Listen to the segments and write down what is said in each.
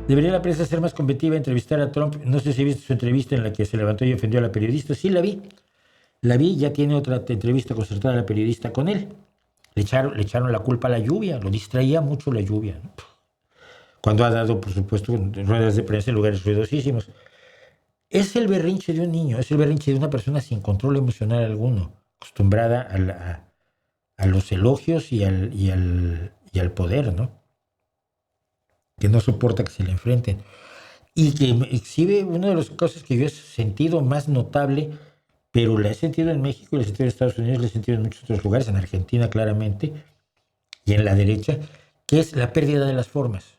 Debería la prensa ser más competitiva, entrevistar a Trump. No sé si viste su entrevista en la que se levantó y ofendió a la periodista. Sí, la vi. La vi, ya tiene otra entrevista concertada la periodista con él. Le echaron la culpa a la lluvia, lo distraía mucho la lluvia, ¿no? Cuando ha dado, por supuesto, ruedas de prensa en lugares ruidosísimos. Es el berrinche de un niño, es el berrinche de una persona sin control emocional alguno, acostumbrada a los elogios y al poder, ¿no? Que no soporta que se le enfrenten. Y que exhibe una de las cosas que yo he sentido más notable, pero la he sentido en México, la he sentido en Estados Unidos, la he sentido en muchos otros lugares, en Argentina claramente, y en la derecha, que es la pérdida de las formas.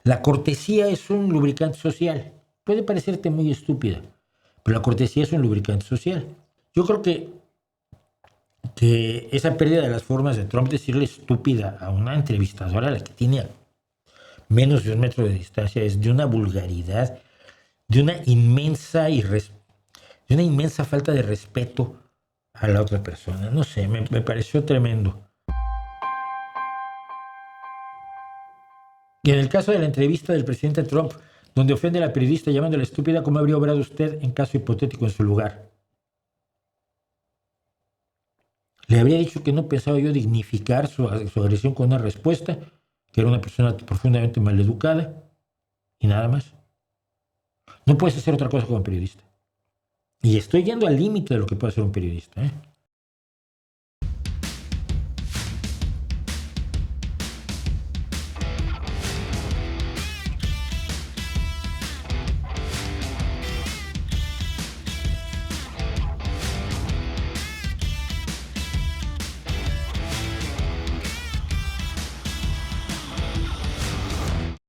La cortesía es un lubricante social. Puede parecerte muy estúpida, pero la cortesía es un lubricante social. Yo creo que esa pérdida de las formas de Trump, decirle estúpida a una entrevistadora a la que tiene a menos de 1 metro de distancia, es de una vulgaridad, de una inmensa falta de respeto a la otra persona. No sé, me pareció tremendo. Y en el caso de la entrevista del presidente Trump, donde ofende a la periodista llamándola estúpida, ¿cómo habría obrado usted en caso hipotético en su lugar? Le habría dicho que no pensaba yo dignificar su agresión con una respuesta, que era una persona profundamente maleducada, y nada más. No puedes hacer otra cosa como periodista. Y estoy yendo al límite de lo que puede hacer un periodista, ¿eh?